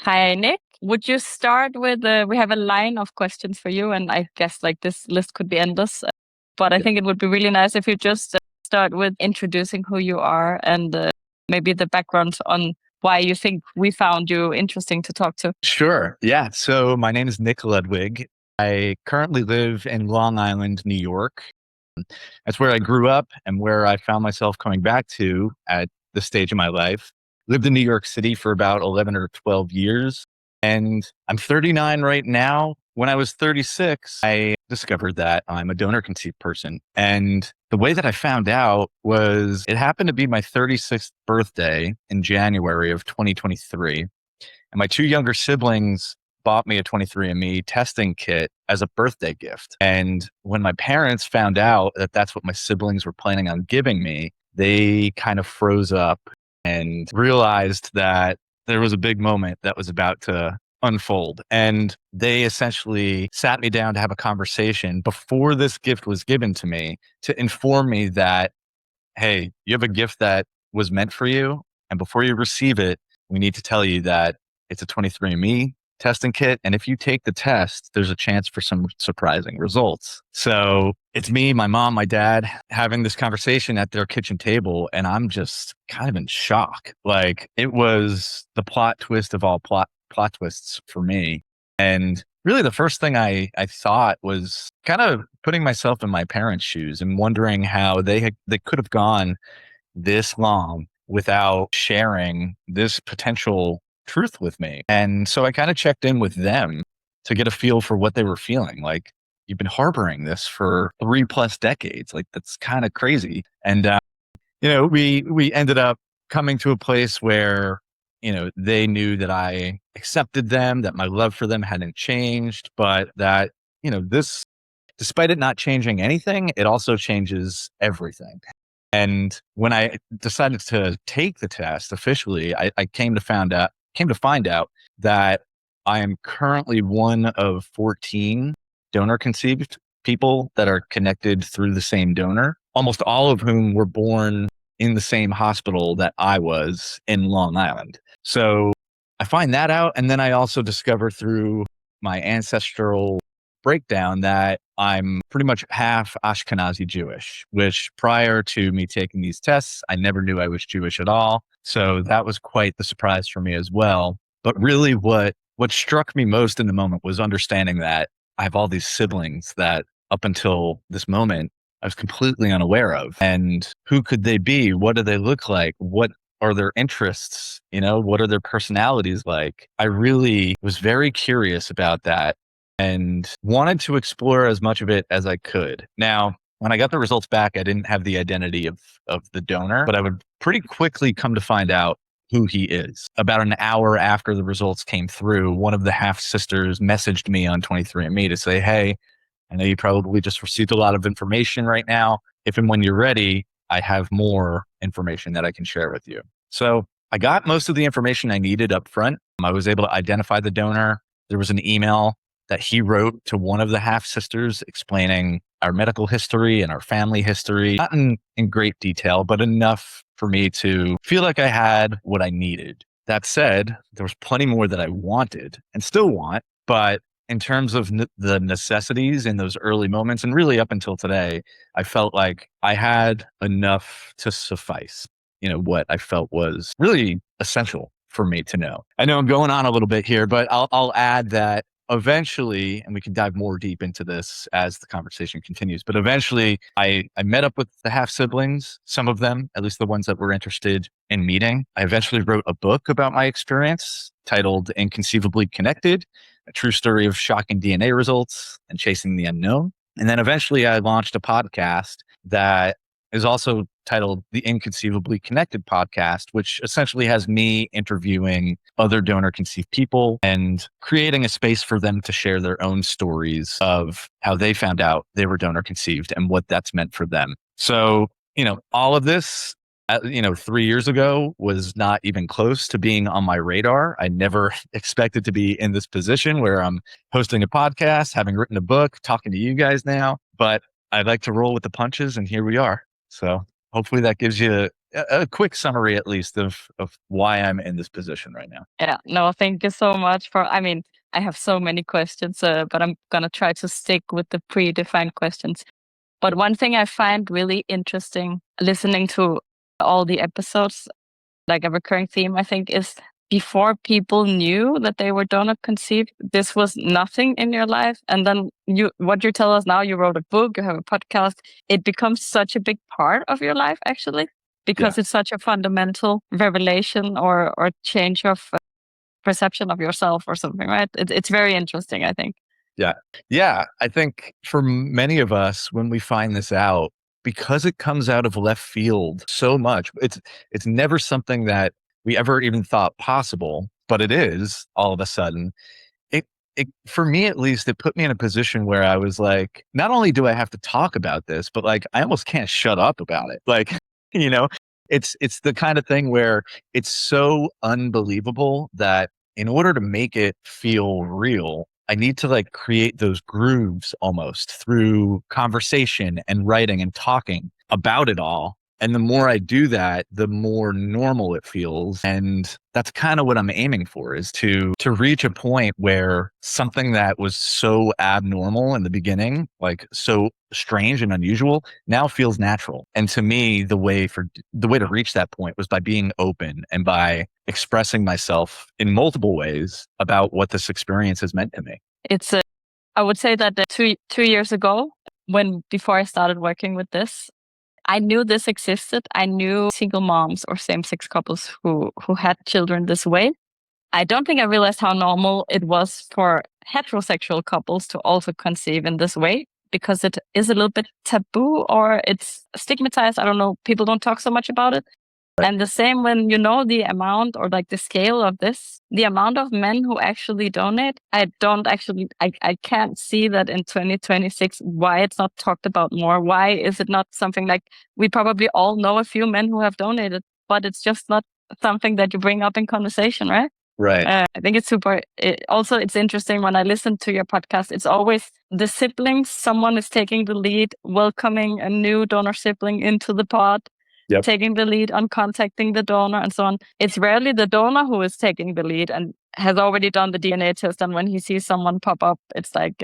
Hi, Nick. Would you start with we have a line of questions for you, and I guess like this list could be endless, but I Yeah. think it would be really nice if you just start with introducing who you are and maybe the background on why you think we found you interesting to talk to. Sure. Yeah. So my name is Nick Ludwig. I currently live in Long Island, New York. That's where I grew up and where I found myself coming back to at this stage of my life. Lived in New York City for about 11 or 12 years. And I'm 39 right now. When I was 36, I discovered that I'm a donor conceived person. And the way that I found out was it happened to be my 36th birthday in January of 2023. And my two younger siblings bought me a 23andMe testing kit as a birthday gift. And when my parents found out that that's what my siblings were planning on giving me, they kind of froze up and realized that there was a big moment that was about to unfold. And they essentially sat me down to have a conversation before this gift was given to me to inform me that, hey, you have a gift that was meant for you. And before you receive it, we need to tell you that it's a 23andMe testing kit. And if you take the test, there's a chance for some surprising results. So it's me, my mom, my dad having this conversation at their kitchen table. And I'm just kind of in shock. Like it was the plot twist of all plot twists for me. And really the first thing I thought was kind of putting myself in my parents' shoes and wondering how they could have gone this long without sharing this potential truth with me. And so I kind of checked in with them to get a feel for what they were feeling. Like, you've been harboring this for 3+ decades. Like, that's kind of crazy. And we ended up coming to a place where, they knew that I accepted them, that my love for them hadn't changed, but that, this, despite it not changing anything, it also changes everything. And when I decided to take the test officially, I came to find out that I am currently one of 14 donor conceived people that are connected through the same donor, almost all of whom were born in the same hospital that I was in Long Island. So I find that out. And then I also discover through my ancestral breakdown that I'm pretty much half Ashkenazi Jewish, which prior to me taking these tests, I never knew I was Jewish at all. So that was quite the surprise for me as well. But really what struck me most in the moment was understanding that I have all these siblings that up until this moment I was completely unaware of. And who could they be? What do they look like? What are their interests? What are their personalities like? I really was very curious about that and wanted to explore as much of it as I could. Now, when I got the results back, I didn't have the identity of the donor, but I would pretty quickly come to find out who he is. About an hour after the results came through, one of the half sisters messaged me on 23andMe to say, hey, I know you probably just received a lot of information right now. If and when you're ready, I have more information that I can share with you. So I got most of the information I needed up front. I was able to identify the donor. There was an email that he wrote to one of the half sisters explaining our medical history and our family history, not in great detail, but enough for me to feel like I had what I needed. That said, there was plenty more that I wanted and still want, but in terms of the necessities in those early moments, and really up until today, I felt like I had enough to suffice, what I felt was really essential for me to know. I know I'm going on a little bit here, but I'll add that eventually, and we can dive more deep into this as the conversation continues, but eventually I met up with the half siblings, some of them, at least the ones that were interested in meeting. I eventually wrote a book about my experience titled Inconceivably Connected, a true story of shocking DNA results and chasing the unknown. And then eventually I launched a podcast that is also titled the Inconceivably Connected podcast, which essentially has me interviewing other donor conceived people and creating a space for them to share their own stories of how they found out they were donor conceived and what that's meant for them. So, all of this, 3 years ago was not even close to being on my radar. I never expected to be in this position where I'm hosting a podcast, having written a book, talking to you guys now, but I like to roll with the punches and here we are. So hopefully that gives you a quick summary, at least, of why I'm in this position right now. Yeah, no, thank you so much for, I mean, I have so many questions, but I'm gonna try to stick with the predefined questions. But one thing I find really interesting listening to all the episodes, like a recurring theme, I think, is before people knew that they were donor conceived, this was nothing in your life. And then what you tell us now, you wrote a book, you have a podcast, it becomes such a big part of your life, actually, Yeah. because it's such a fundamental revelation or change of perception of yourself or something, right? It's very interesting, I think. Yeah. Yeah. I think for many of us, when we find this out, because it comes out of left field so much, it's never something that we ever even thought possible, but it is all of a sudden. It it for me at least, it put me in a position where I was like, not only do I have to talk about this, but like I almost can't shut up about it. Like, you know, it's the kind of thing where it's so unbelievable that in order to make it feel real, I need to like create those grooves almost through conversation and writing and talking about it all. And the more I do that, the more normal it feels. And that's kind of what I'm aiming for, is to reach a point where something that was so abnormal in the beginning, like so strange and unusual, now feels natural. And to me, the way to reach that point was by being open and by expressing myself in multiple ways about what this experience has meant to me. It's I would say that 2 years ago, when before I started working with this, I knew this existed. I knew single moms or same-sex couples who had children this way. I don't think I realized how normal it was for heterosexual couples to also conceive in this way, because it is a little bit taboo or it's stigmatized. I don't know. People don't talk so much about it. And the same when you know the amount or like the scale of this, the amount of men who actually donate, I can't see that in 2026, why it's not talked about more. Why is it not something like, we probably all know a few men who have donated, but it's just not something that you bring up in conversation, right? Right. I think it's super. Also, it's interesting when I listen to your podcast, it's always the siblings. Someone is taking the lead, welcoming a new donor sibling into the pod, Yep. taking the lead on contacting the donor and so on. It's rarely the donor who is taking the lead and has already done the DNA test. And when he sees someone pop up, it's like,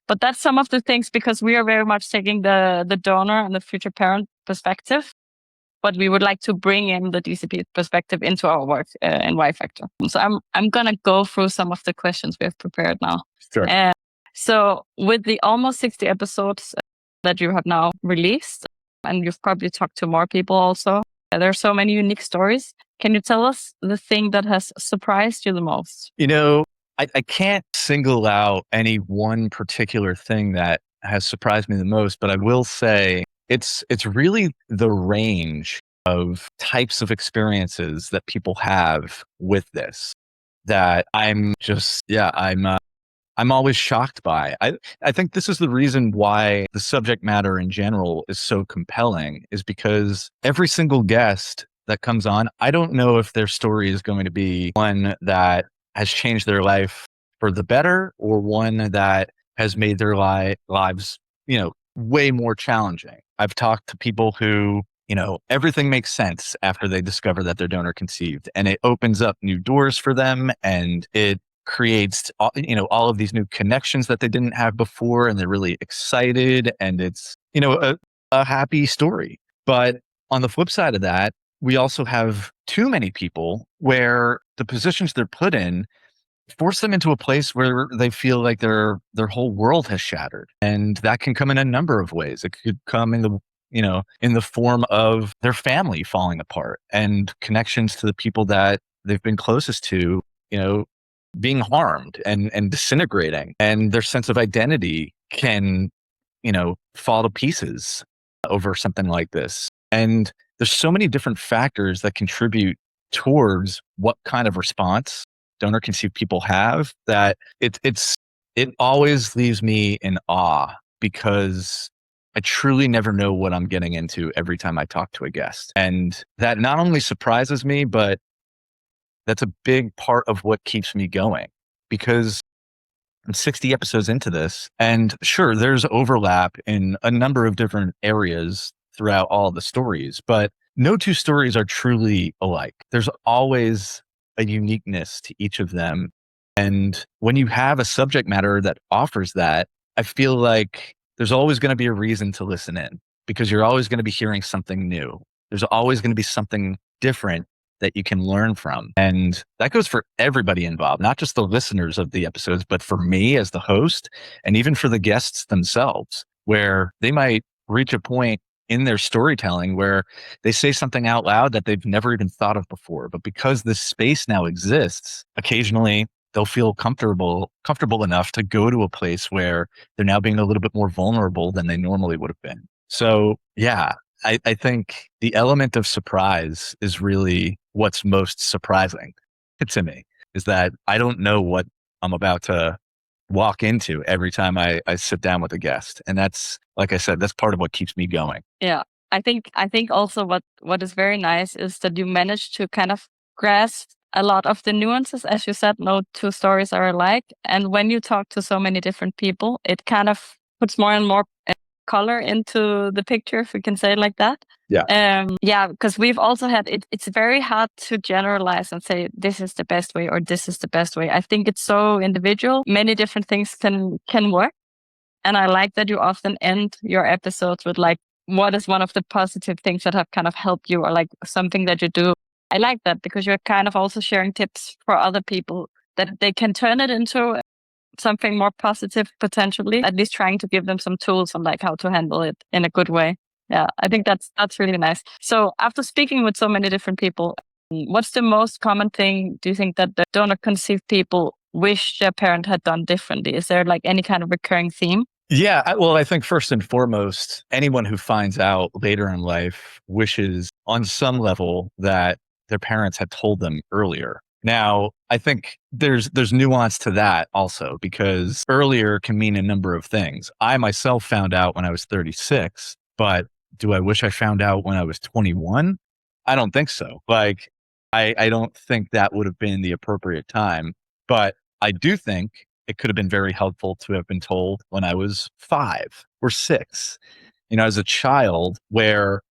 but that's some of the things, because we are very much taking the donor and the future parent perspective, but we would like to bring in the DCP perspective into our work in Y Factor. So I'm gonna go through some of the questions we have prepared now. Sure. So with the almost 60 episodes that you have now released, and you've probably talked to more people also, there are so many unique stories. Can you tell us the thing that has surprised you the most? You know, I can't single out any one particular thing that has surprised me the most, but I will say it's really the range of types of experiences that people have with this that I'm just, yeah, I'm always shocked by. I think this is the reason why the subject matter in general is so compelling, is because every single guest that comes on, I don't know if their story is going to be one that has changed their life for the better or one that has made their lives, way more challenging. I've talked to people who, everything makes sense after they discover that they're donor conceived, and it opens up new doors for them, and it creates all of these new connections that they didn't have before, and they're really excited, and it's a happy story. But on the flip side of that, we also have too many people where the positions they're put in force them into a place where they feel like their whole world has shattered, and that can come in a number of ways. It could come in the form of their family falling apart and connections to the people that they've been closest to, being harmed and disintegrating, and their sense of identity can, fall to pieces over something like this. And there's so many different factors that contribute towards what kind of response donor conceived people have, that it always leaves me in awe, because I truly never know what I'm getting into every time I talk to a guest. And that not only surprises me, but that's a big part of what keeps me going, because I'm 60 episodes into this, and sure, there's overlap in a number of different areas throughout all the stories, but no two stories are truly alike. There's always a uniqueness to each of them. And when you have a subject matter that offers that, I feel like there's always going to be a reason to listen in because you're always going to be hearing something new. There's always going to be something different that you can learn from. And that goes for everybody involved, not just the listeners of the episodes, but for me as the host and even for the guests themselves, where they might reach a point in their storytelling where they say something out loud that they've never even thought of before. But because this space now exists, occasionally they'll feel comfortable enough to go to a place where they're now being a little bit more vulnerable than they normally would have been. So yeah, I think the element of surprise is really what's most surprising to me, is that I don't know what I'm about to walk into every time I sit down with a guest. And that's, like I said, that's part of what keeps me going. Yeah. I think also what is very nice is that you manage to kind of grasp a lot of the nuances. As you said, no two stories are alike. And when you talk to so many different people, it kind of puts more and more color into the picture, if we can say it like that. Yeah, because we've also had it's very hard to generalize and say this is the best way or this is the best way. I think it's so individual. Many different things can work. And I like that you often end your episodes with like, what is one of the positive things that have kind of helped you or like something that you do? I like that because you're kind of also sharing tips for other people that they can turn it into something more positive potentially, at least trying to give them some tools on like how to handle it in a good way. Yeah, I think that's really nice. So after speaking with so many different people, what's the most common thing do you think that the donor conceived people wish their parent had done differently? Is there like any kind of recurring theme? Yeah, well, I think first and foremost, anyone who finds out later in life wishes on some level that their parents had told them earlier. Now, I think there's nuance to that also because earlier can mean a number of things. I myself found out when I was 36, but do I wish I found out when I was 21? I don't think so. Like, I don't think that would have been the appropriate time. But I do think it could have been very helpful to have been told when I was 5 or 6, as a child where,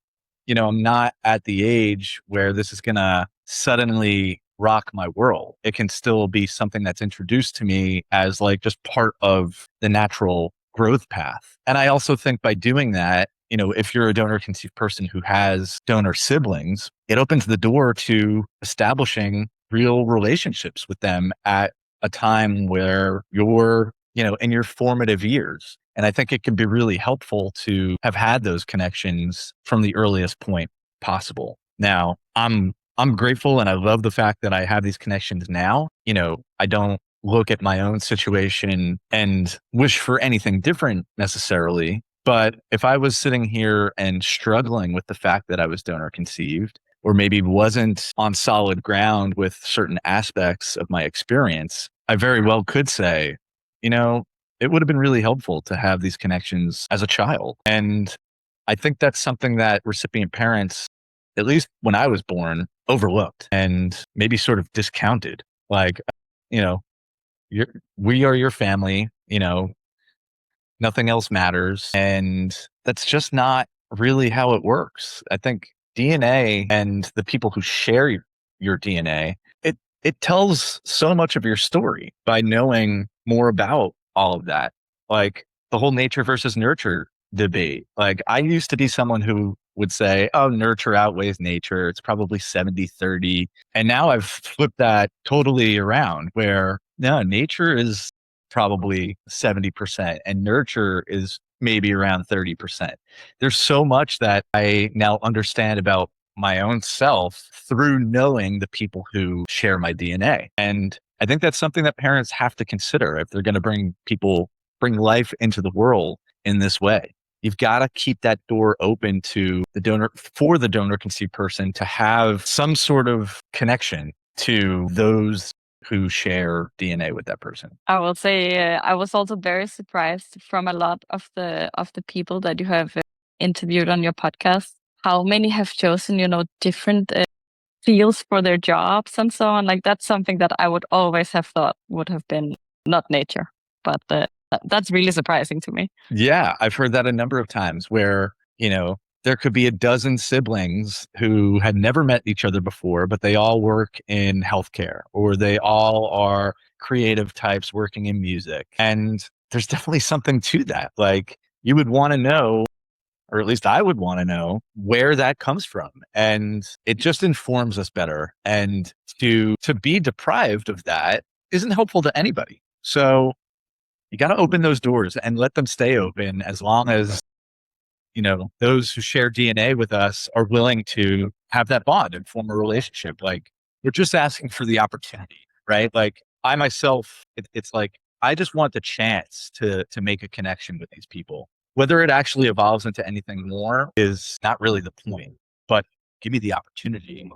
I'm not at the age where this is going to suddenly rock my world. It can still be something that's introduced to me as like just part of the natural growth path. And I also think by doing that, if you're a donor conceived person who has donor siblings, it opens the door to establishing real relationships with them at a time where you're, in your formative years. And I think it can be really helpful to have had those connections from the earliest point possible. Now, I'm grateful and I love the fact that I have these connections now. I don't look at my own situation and wish for anything different necessarily. But if I was sitting here and struggling with the fact that I was donor conceived, or maybe wasn't on solid ground with certain aspects of my experience, I very well could say, it would have been really helpful to have these connections as a child. And I think that's something that recipient parents, at least when I was born, overlooked and maybe sort of discounted. Like, you know, we are your family, nothing else matters. And that's just not really how it works. I think DNA and the people who share your DNA, it tells so much of your story by knowing more about all of that. Like the whole nature versus nurture debate. Like I used to be someone who would say, oh, nurture outweighs nature. It's probably 70-30. And now I've flipped that totally around where no, nature is probably 70% and nurture is maybe around 30%. There's so much that I now understand about my own self through knowing the people who share my DNA. And I think that's something that parents have to consider if they're going to bring life into the world in this way. You've got to keep that door open to the donor conceived person to have some sort of connection to those who share DNA with that person. I will say I was also very surprised from a lot of the people that you have interviewed on your podcast. How many have chosen, different fields for their jobs and so on. Like that's something that I would always have thought would have been not nature, but that's really surprising to me. Yeah, I've heard that a number of times where, there could be a dozen siblings who had never met each other before, but they all work in healthcare, or they all are creative types working in music. And there's definitely something to that. Like, you would want to know, or at least I would want to know, where that comes from. And it just informs us better. And to be deprived of that isn't helpful to anybody. So you got to open those doors and let them stay open as long as, those who share DNA with us are willing to have that bond and form a relationship. Like, we're just asking for the opportunity, right? Like, I myself, it's like, I just want the chance to make a connection with these people. Whether it actually evolves into anything more is not really the point, but give me the opportunity,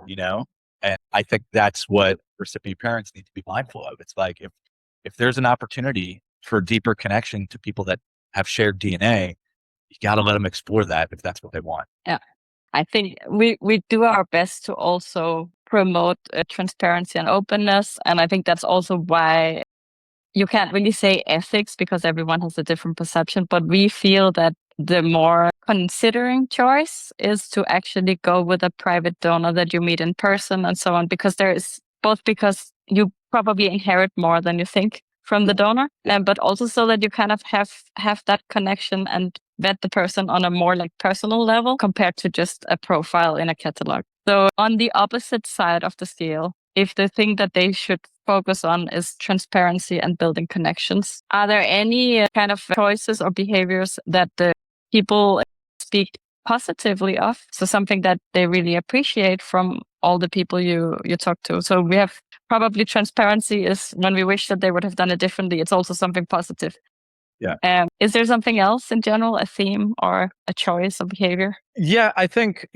And I think that's what recipient parents need to be mindful of. It's like, if there's an opportunity for deeper connection to people that have shared DNA, you got to let them explore that if that's what they want. Yeah. I think we do our best to also promote transparency and openness. And I think that's also why you can't really say ethics, because everyone has a different perception. But we feel that the more considering choice is to actually go with a private donor that you meet in person and so on, because because you probably inherit more than you think from the donor, but also so that you kind of have that connection and vet the person on a more like personal level compared to just a profile in a catalog. So on the opposite side of the scale, if the thing that they should focus on is transparency and building connections, are there any kind of choices or behaviors that the people speak positively of? So something that they really appreciate from all the people you talk to. So we have probably transparency is when we wish that they would have done it differently. It's also something positive. Yeah. Is there something else in general, a theme or a choice of behavior? Yeah, I think,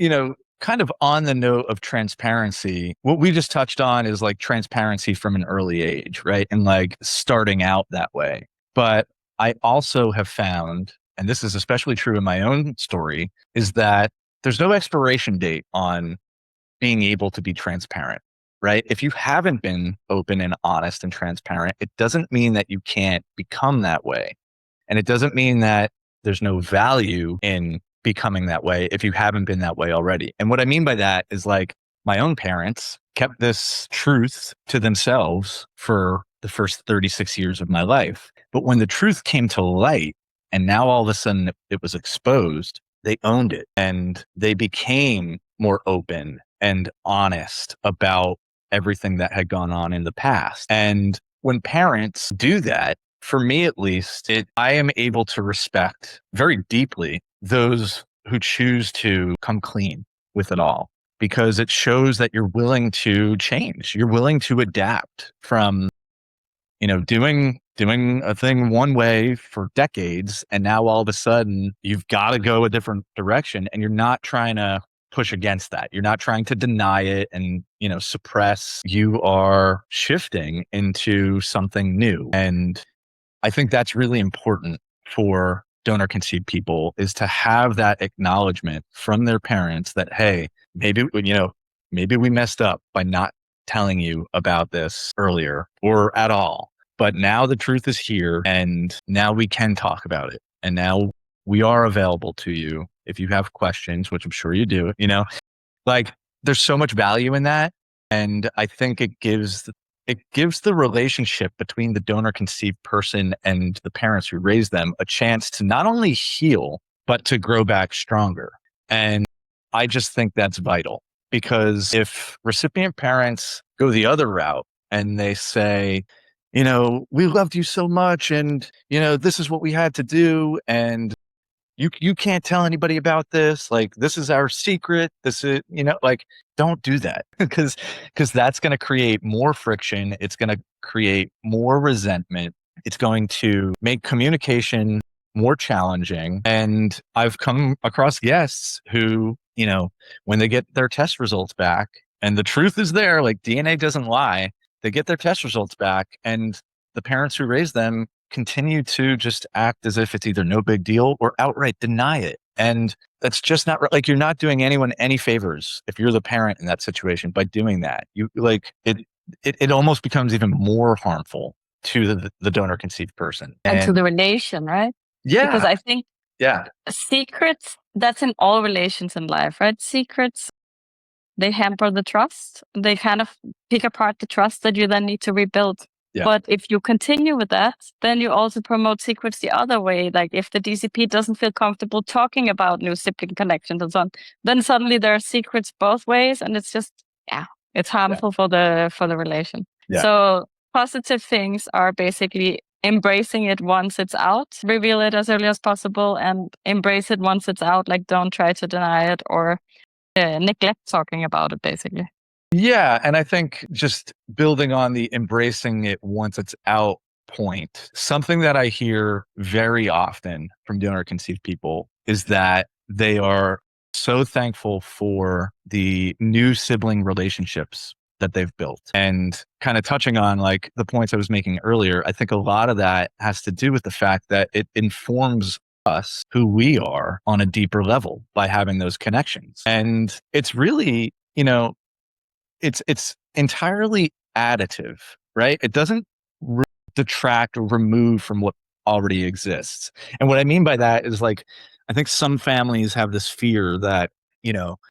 kind of on the note of transparency, what we just touched on is like transparency from an early age, right? And like starting out that way. But I also have found, and this is especially true in my own story, is that there's no expiration date on being able to be transparent, right? If you haven't been open and honest and transparent, it doesn't mean that you can't become that way. And it doesn't mean that there's no value in becoming that way if you haven't been that way already. And what I mean by that is, like, my own parents kept this truth to themselves for the first 36 years of my life. But when the truth came to light and now all of a sudden it was exposed, they owned it and they became more open and honest about everything that had gone on in the past. And when parents do that, for me at least, I am able to respect very deeply those who choose to come clean with it all, because it shows that you're willing to change. You're willing to adapt from, doing a thing one way for decades, and now all of a sudden you've got to go a different direction, and you're not trying to push against that. You're not trying to deny it and, suppress. You are shifting into something new. And I think that's really important for donor conceived people, is to have that acknowledgement from their parents that, hey, maybe we messed up by not telling you about this earlier or at all. But now the truth is here, and now we can talk about it. And now we are available to you if you have questions, which I'm sure you do, like, there's so much value in that. And I think it gives the relationship between the donor conceived person and the parents who raised them a chance to not only heal, but to grow back stronger. And I just think that's vital, because if recipient parents go the other route and they say, we loved you so much, and, this is what we had to do, and you can't tell anybody about this. Like, this is our secret. This is, like, don't do that, because that's going to create more friction. It's going to create more resentment. It's going to make communication more challenging. And I've come across guests who, when they get their test results back and the truth is there, like, DNA doesn't lie, they get their test results back, and the parents who raised them continue to just act as if it's either no big deal or outright deny it. And that's just not like, you're not doing anyone any favors if you're the parent in that situation by doing that. You like it almost becomes even more harmful to the donor conceived person And to the relation, right? Yeah. Because I think Yeah. secrets that's in all relations in life, right? Secrets, they hamper the trust. They kind of pick apart the trust that you then need to rebuild. Yeah. But if you continue with that, then you also promote secrets the other way. Like if the DCP doesn't feel comfortable talking about new sibling connections and so on, then suddenly there are secrets both ways, and it's just it's harmful for the relation. Yeah. So positive things are basically embracing it once it's out, reveal it as early as possible, and embrace it once it's out. Like don't try to deny it or neglect talking about it, basically. Yeah. And I think just building on the embracing it once it's out point, something that I hear very often from donor conceived people is that they are so thankful for the new sibling relationships that they've built. And kind of touching on like the points I was making earlier, I think a lot of that has to do with the fact that it informs us who we are on a deeper level by having those connections. And it's really, it's entirely additive, right? It doesn't detract or remove from what already exists. And what I mean by that is like, I think some families have this fear that,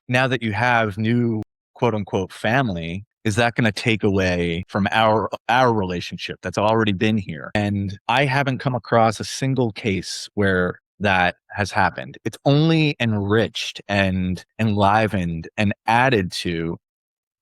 now that you have new quote unquote family, is that going to take away from our relationship that's already been here? And I haven't come across a single case where that has happened. It's only enriched and enlivened and added to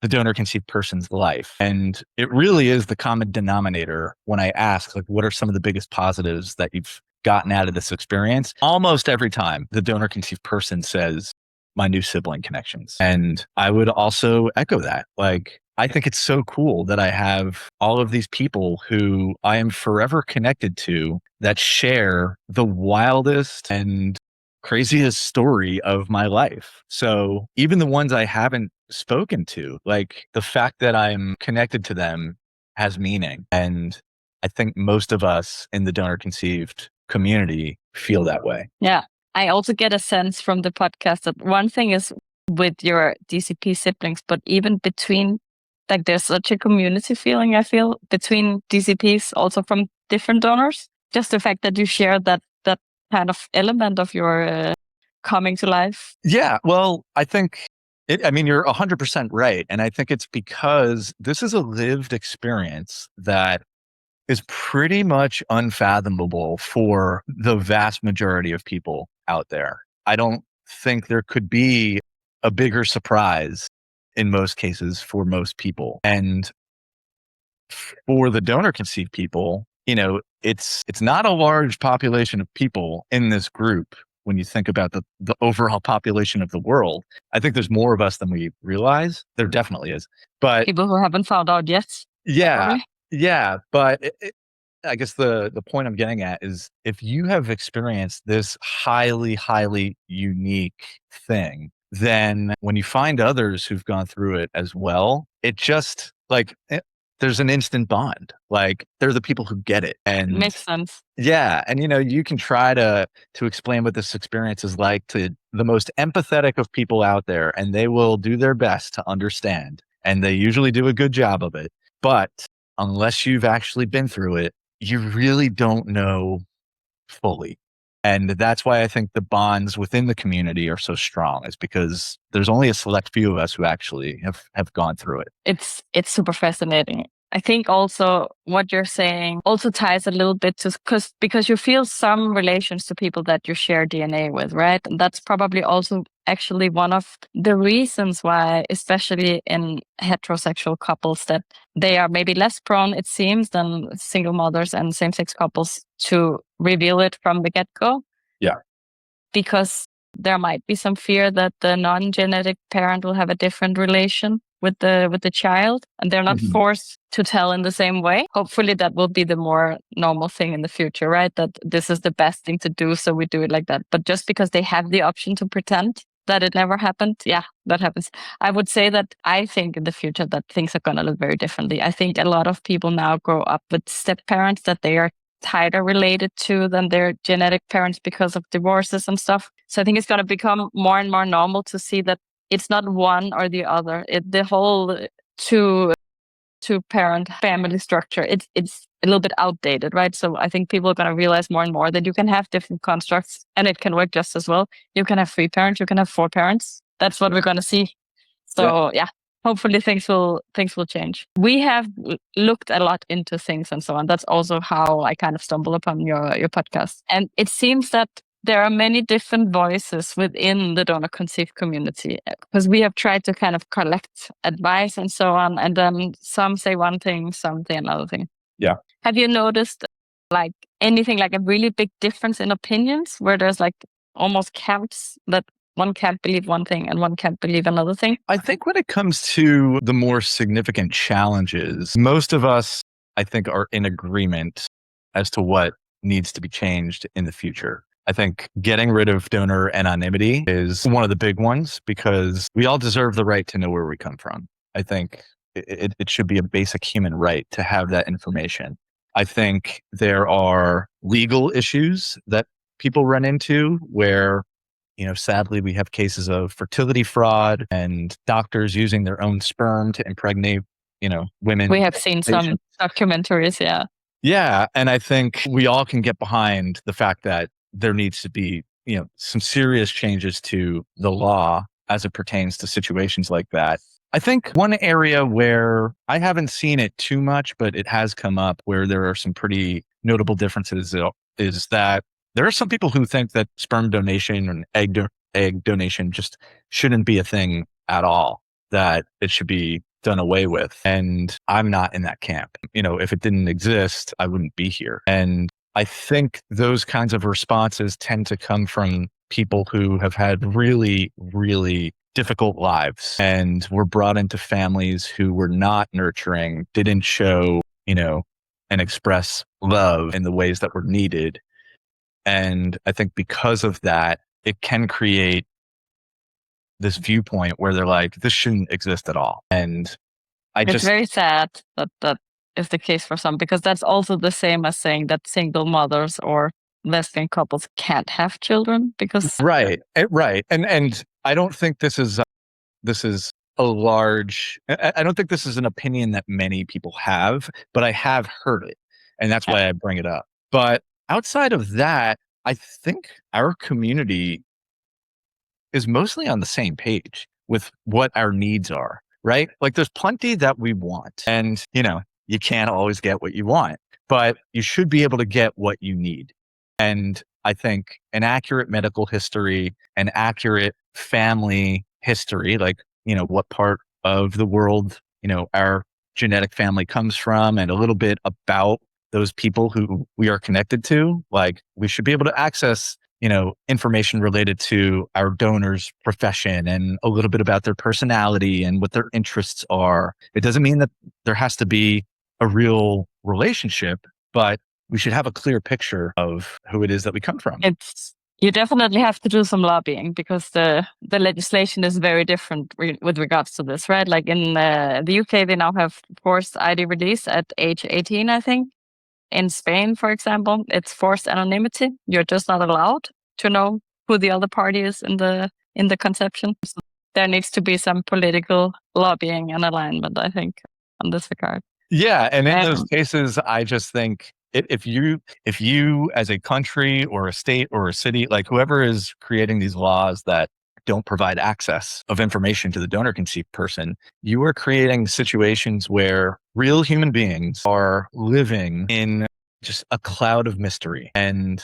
the donor conceived person's life. And it really is the common denominator when I ask, like, what are some of the biggest positives that you've gotten out of this experience? Almost every time the donor conceived person says, my new sibling connections. And I would also echo that. Like, I think it's so cool that I have all of these people who I am forever connected to that share the wildest and craziest story of my life. So even the ones I haven't spoken to, like the fact that I'm connected to them has meaning. And I think most of us in the donor conceived community feel that way. Yeah. I also get a sense from the podcast that one thing is with your DCP siblings, but even between, like there's such a community feeling, I feel, between DCPs also from different donors. Just the fact that you share that kind of element of your coming to life. Yeah. Well, I think you're 100% right. And I think it's because this is a lived experience that is pretty much unfathomable for the vast majority of people out there. I don't think there could be a bigger surprise in most cases for most people. And for the donor conceived people, it's not a large population of people in this group. When you think about the overall population of the world, I think there's more of us than we realize. There definitely is. But people who haven't found out yet. Yeah. Probably. Yeah. But I guess the point I'm getting at is if you have experienced this highly, highly unique thing, then when you find others who've gone through it as well, it just there's an instant bond. Like they're the people who get it. And makes sense. Yeah. And you can try to explain what this experience is like to the most empathetic of people out there, and they will do their best to understand. And they usually do a good job of it. But unless you've actually been through it, you really don't know fully. And that's why I think the bonds within the community are so strong, is because there's only a select few of us who actually have gone through it. It's super fascinating. I think also what you're saying also ties a little bit to because you feel some relations to people that you share DNA with, right? And that's probably also actually one of the reasons why, especially in heterosexual couples, that they are maybe less prone, it seems, than single mothers and same-sex couples to reveal it from the get-go. Yeah. Because there might be some fear that the non-genetic parent will have a different relation with the child, and they're not forced to tell in the same way. Hopefully that will be the more normal thing in the future, right? That this is the best thing to do, so we do it like that. But just because they have the option to pretend that it never happened, yeah, that happens. I would say that I think in the future that things are going to look very differently. I think a lot of people now grow up with step parents that they are tighter related to than their genetic parents because of divorces and stuff. So I think it's going to become more and more normal to see that it's not one or the other. The whole two two-parent family structure, it's a little bit outdated, right? So I think people are going to realize more and more that you can have different constructs and it can work just as well. You can have 3 parents, you can have 4 parents. That's what we're going to see. So yeah, hopefully things will change. We have looked a lot into things and so on. That's also how I kind of stumbled upon your podcast. And it seems that there are many different voices within the donor conceived community, because we have tried to kind of collect advice and so on. And then some say one thing, some say another thing. Yeah. Have you noticed like anything like a really big difference in opinions where there's like almost camps that one can't believe one thing and one can't believe another thing? I think when it comes to the more significant challenges, most of us, I think, are in agreement as to what needs to be changed in the future. I think getting rid of donor anonymity is one of the big ones because we all deserve the right to know where we come from. I think it should be a basic human right to have that information. I think there are legal issues that people run into where, sadly, we have cases of fertility fraud and doctors using their own sperm to impregnate, women. We have seen some documentaries, yeah. Yeah. And I think we all can get behind the fact that there needs to be, some serious changes to the law as it pertains to situations like that. I think one area where I haven't seen it too much, but it has come up where there are some pretty notable differences is that there are some people who think that sperm donation and egg donation just shouldn't be a thing at all, that it should be done away with. And I'm not in that camp. If it didn't exist, I wouldn't be here. And I think those kinds of responses tend to come from people who have had really, really difficult lives and were brought into families who were not nurturing, didn't show, and express love in the ways that were needed. And I think because of that, it can create this viewpoint where they're like, this shouldn't exist at all. And it's very sad that is the case for some, because that's also the same as saying that single mothers or lesbian couples can't have children because right. And I don't think this is a large, I don't think this is an opinion that many people have, but I have heard it. And that's why I bring it up. But outside of that, I think our community is mostly on the same page with what our needs are, right? Like there's plenty that we want and, you can't always get what you want, but you should be able to get what you need. And I think an accurate medical history, an accurate family history, like, what part of the world, our genetic family comes from and a little bit about those people who we are connected to, like we should be able to access, information related to our donors' profession and a little bit about their personality and what their interests are. It doesn't mean that there has to be a real relationship, but we should have a clear picture of who it is that we come from. You definitely have to do some lobbying because the legislation is very different with regards to this, right? Like in the UK, they now have forced ID release at age 18, I think. In Spain, for example, it's forced anonymity. You're just not allowed to know who the other party is in the conception. So there needs to be some political lobbying and alignment, I think, on this regard. Yeah, and in those cases, I just think if you as a country or a state or a city, like whoever is creating these laws that don't provide access of information to the donor conceived person, you are creating situations where real human beings are living in just a cloud of mystery. And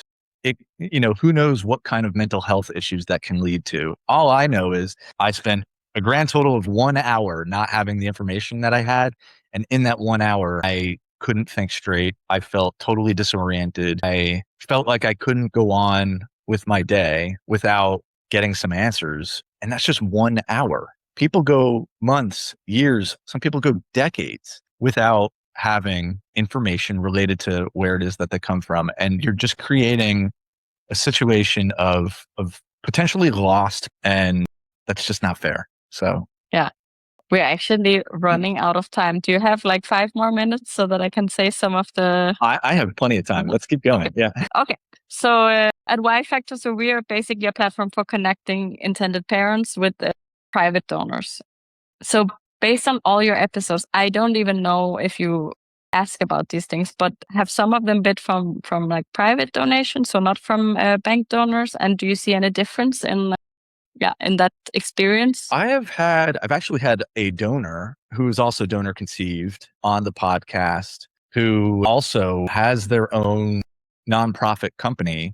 who knows what kind of mental health issues that can lead to. All I know is I spent a grand total of 1 hour not having the information that I had. And in that 1 hour, I couldn't think straight. I felt totally disoriented. I felt like I couldn't go on with my day without getting some answers. And that's just 1 hour. People go months, years, some people go decades without having information related to where it is that they come from. And you're just creating a situation of potentially lost, and that's just not fair. So yeah, we're actually running out of time. Do you have like 5 more minutes so that I can say some of the... I have plenty of time. Let's keep going. Okay. Yeah. Okay. So at Y Factor, so we are basically a platform for connecting intended parents with private donors. So based on all your episodes, I don't even know if you ask about these things, but have some of them been from like private donations, so not from bank donors? And do you see any difference in in that experience? I've actually had a donor who is also donor conceived on the podcast, who also has their own nonprofit company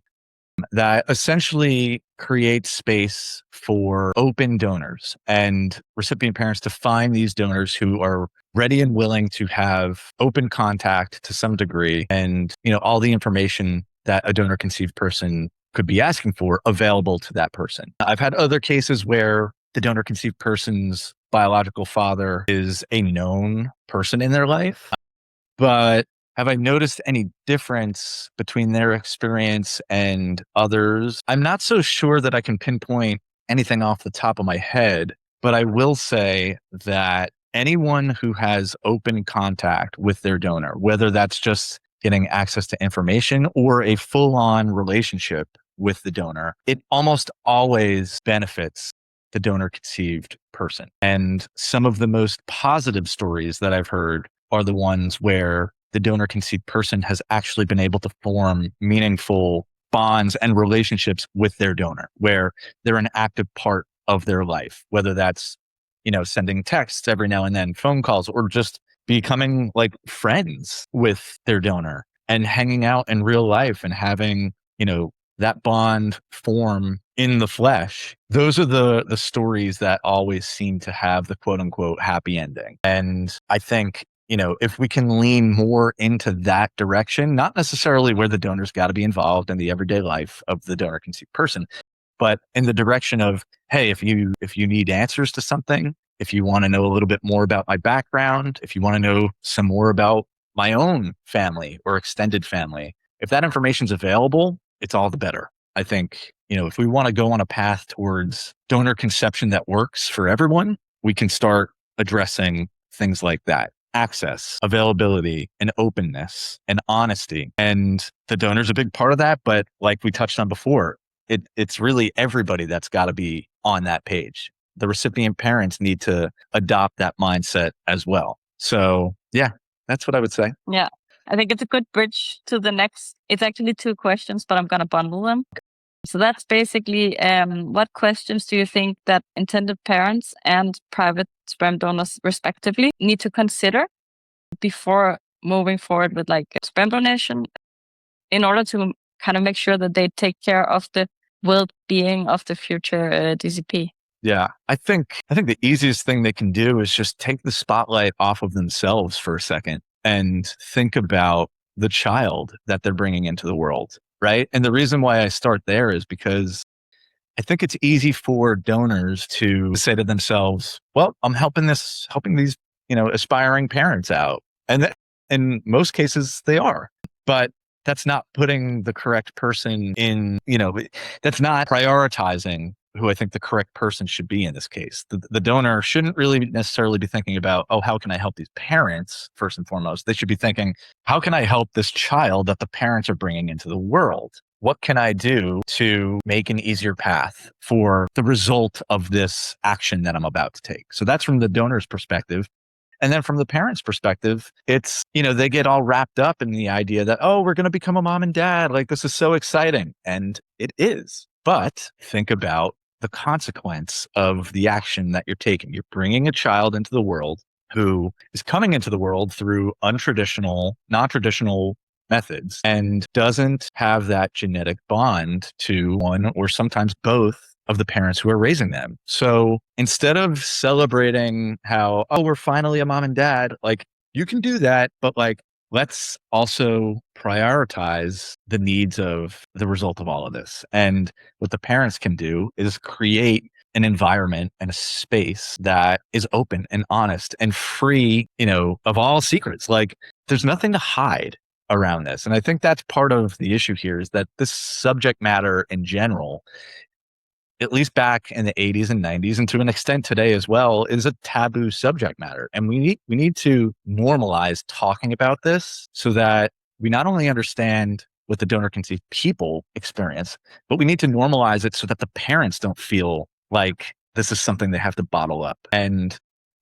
that essentially creates space for open donors and recipient parents to find these donors who are ready and willing to have open contact to some degree, and all the information that a donor conceived person could be asking for available to that person. I've had other cases where the donor conceived person's biological father is a known person in their life, but have I noticed any difference between their experience and others? I'm not so sure that I can pinpoint anything off the top of my head, but I will say that anyone who has open contact with their donor, whether that's just getting access to information or a full-on relationship with the donor, it almost always benefits the donor conceived person. And some of the most positive stories that I've heard are the ones where the donor conceived person has actually been able to form meaningful bonds and relationships with their donor, where they're an active part of their life, whether that's, sending texts every now and then, phone calls, or just becoming like friends with their donor and hanging out in real life and having, that bond form in the flesh. Those are the stories that always seem to have the quote unquote happy ending. And I think, if we can lean more into that direction, not necessarily where the donor's got to be involved in the everyday life of the donor conceived person, but in the direction of, hey, if you need answers to something, if you want to know a little bit more about my background, if you want to know some more about my own family or extended family, if that information's available, it's all the better. I think, if we want to go on a path towards donor conception that works for everyone, we can start addressing things like that: access, availability, and openness and honesty. And the donor's a big part of that. But like we touched on before, it's really everybody that's got to be on that page. The recipient parents need to adopt that mindset as well. So yeah, that's what I would say. Yeah. I think it's a good bridge to the next. It's actually two questions, but I'm going to bundle them. So that's basically what questions do you think that intended parents and private sperm donors respectively need to consider before moving forward with like sperm donation, in order to kind of make sure that they take care of the well-being of the future DCP? Yeah, I think the easiest thing they can do is just take the spotlight off of themselves for a second and think about the child that they're bringing into the world, right? And the reason why I start there is because I think it's easy for donors to say to themselves, well, I'm helping these, aspiring parents out. And in most cases they are, but that's not putting the correct person in, that's not prioritizing who I think the correct person should be in this case. The donor shouldn't really necessarily be thinking about, oh, how can I help these parents first and foremost? They should be thinking, how can I help this child that the parents are bringing into the world? What can I do to make an easier path for the result of this action that I'm about to take? So that's from the donor's perspective. And then from the parents' perspective, it's, they get all wrapped up in the idea that, oh, we're going to become a mom and dad. Like, this is so exciting. And it is. But think about the consequence of the action that you're taking. You're bringing a child into the world who is coming into the world through non-traditional methods and doesn't have that genetic bond to one or sometimes both of the parents who are raising them. So instead of celebrating how, oh, we're finally a mom and dad, like, you can do that, but like, let's also prioritize the needs of the result of all of this. And what the parents can do is create an environment and a space that is open and honest and free, of all secrets. Like, there's nothing to hide around this. And I think that's part of the issue here, is that this subject matter in general, at least back in the 80s and 90s, and to an extent today as well, is a taboo subject matter. And we need to normalize talking about this so that we not only understand what the donor conceived people experience, but we need to normalize it so that the parents don't feel like this is something they have to bottle up. And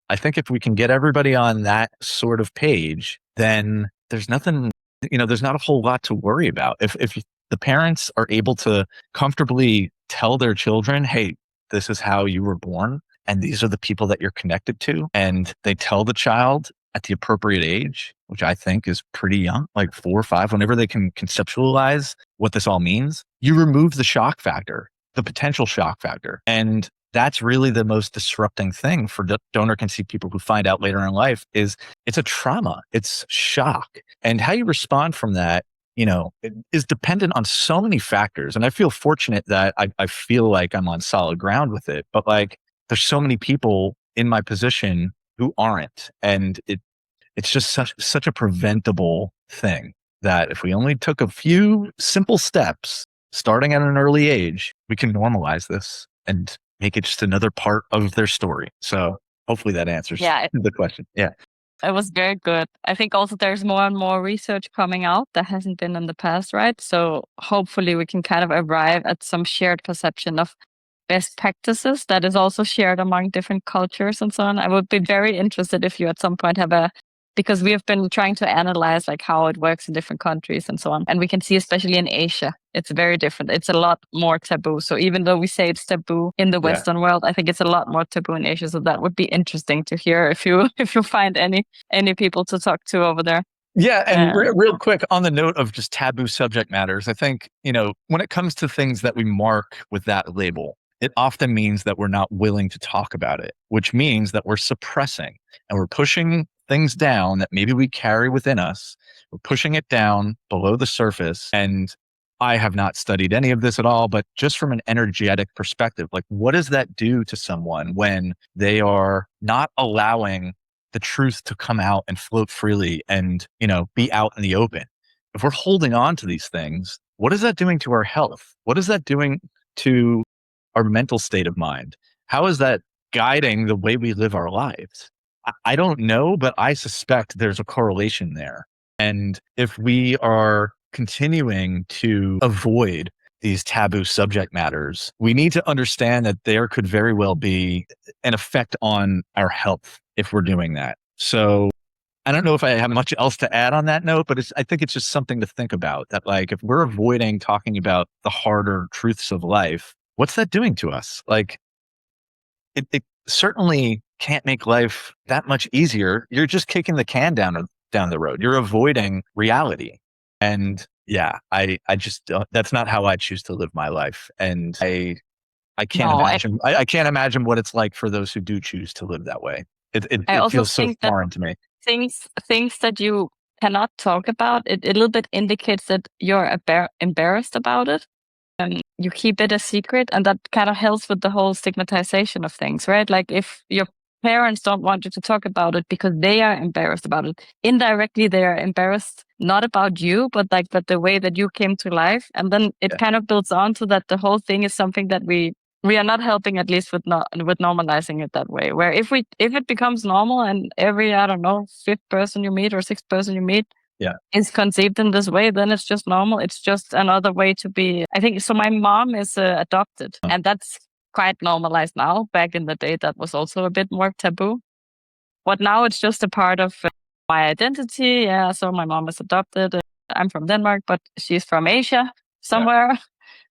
I think if we can get everybody on that sort of page, then there's nothing, there's not a whole lot to worry about. If the parents are able to comfortably tell their children, hey, this is how you were born, and these are the people that you're connected to, and they tell the child at the appropriate age, which I think is pretty young, like 4 or 5, whenever they can conceptualize what this all means, you remove the shock factor, the potential shock factor. And that's really the most disrupting thing for donor conceived people who find out later in life is it's a trauma, it's shock. And how you respond from that, it is dependent on so many factors. And I feel fortunate that I feel like I'm on solid ground with it, but like there's so many people in my position who aren't. And it's just such a preventable thing that if we only took a few simple steps starting at an early age, we can normalize this and make it just another part of their story. So hopefully that answers the question. Yeah. It was very good. I think also there's more and more research coming out that hasn't been in the past, right? So hopefully we can kind of arrive at some shared perception of best practices that is also shared among different cultures and so on. I would be very interested if you at some point have because we have been trying to analyze like how it works in different countries and so on. And we can see, especially in Asia, it's very different. It's a lot more taboo. So even though we say it's taboo in the Western world, I think it's a lot more taboo in Asia. So that would be interesting to hear if you find any people to talk to over there. Yeah. And real quick on the note of just taboo subject matters, I think, when it comes to things that we mark with that label, it often means that we're not willing to talk about it, which means that we're suppressing and we're pushing things down that maybe we carry within us. We're pushing it down below the surface. And I have not studied any of this at all, but just from an energetic perspective, like what does that do to someone when they are not allowing the truth to come out and float freely and, be out in the open? If we're holding on to these things, what is that doing to our health? What is that doing to our mental state of mind? How is that guiding the way we live our lives? I don't know, but I suspect there's a correlation there. And if we are continuing to avoid these taboo subject matters, we need to understand that there could very well be an effect on our health if we're doing that. So I don't know if I have much else to add on that note, but I think it's just something to think about that, like, if we're avoiding talking about the harder truths of life, what's that doing to us? Like, it certainly can't make life that much easier. You're just kicking the can down the road. You're avoiding reality. And yeah, I just, that's not how I choose to live my life. And I can't imagine, I can't imagine what it's like for those who do choose to live that way. It feels so foreign to me. Things that you cannot talk about, it a little bit indicates that you're embarrassed about it. And you keep it a secret, and that kind of helps with the whole stigmatization of things, right? Like if your parents don't want you to talk about it because they are embarrassed about it, indirectly they are embarrassed not about you, but the way that you came to life, and then it kind of builds on to that. The whole thing is something that we are not helping, at least with normalizing it that way. Where if it becomes normal, and every, I don't know, 5th person you meet or 6th person you meet is conceived in this way, then it's just normal. It's just another way to be. I think so. My mom is adopted, and that's quite normalized now. Back in the day, that was also a bit more taboo. But now it's just a part of my identity. Yeah, so my mom is adopted. I'm from Denmark, but she's from Asia somewhere.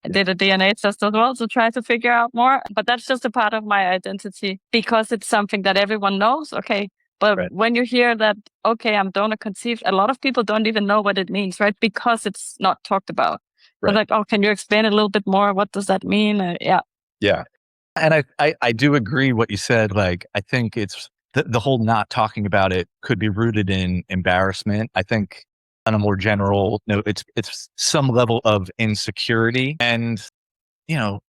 I did a DNA test as well to try to figure out more. But that's just a part of my identity because it's something that everyone knows. Okay. But when you hear that, okay, I'm donor conceived, a lot of people don't even know what it means, right? Because it's not talked about. Right. Like, oh, can you explain a little bit more? What does that mean? Yeah. And I do agree what you said. Like, I think it's the whole not talking about it could be rooted in embarrassment. I think on a more general note, it's some level of insecurity. And,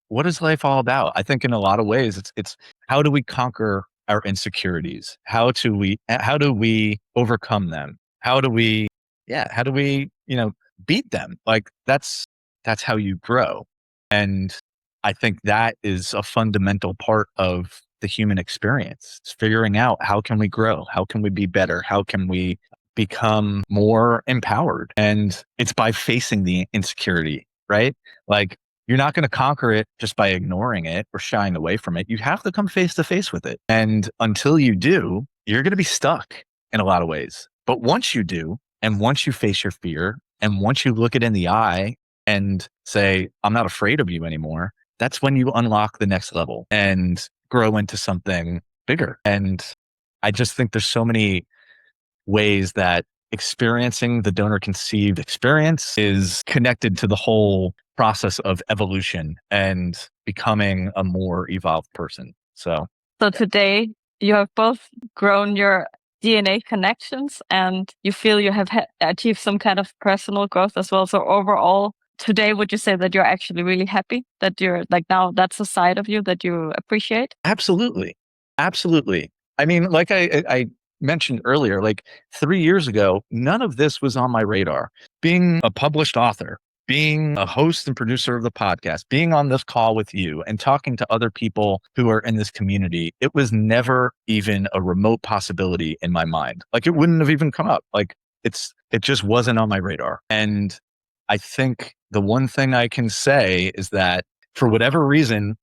what is life all about? I think in a lot of ways, it's how do we conquer our insecurities? How do we overcome them? How do we beat them? Like that's how you grow. And I think that is a fundamental part of the human experience. It's figuring out how can we grow? How can we be better? How can we become more empowered? And it's by facing the insecurity, right? Like you're not going to conquer it just by ignoring it or shying away from it. You have to come face to face with it. And until you do, you're going to be stuck in a lot of ways. But once you do, and once you face your fear, and once you look it in the eye and say, I'm not afraid of you anymore, that's when you unlock the next level and grow into something bigger. And I just think there's so many ways that experiencing the donor conceived experience is connected to the whole process of evolution and becoming a more evolved person. So today you have both grown your DNA connections and you feel you have achieved some kind of personal growth as well. So overall, today, would you say that you're actually really happy that you're like now that's a side of you that you appreciate? absolutely. Absolutely. I mean, like I mentioned earlier, like 3 years ago, none of this was on my radar. Being a published author, being a host and producer of the podcast, being on this call with you and talking to other people who are in this community, it was never even a remote possibility in my mind. Like it wouldn't have even come up. Like it just wasn't on my radar. And I think the one thing I can say is that for whatever reason,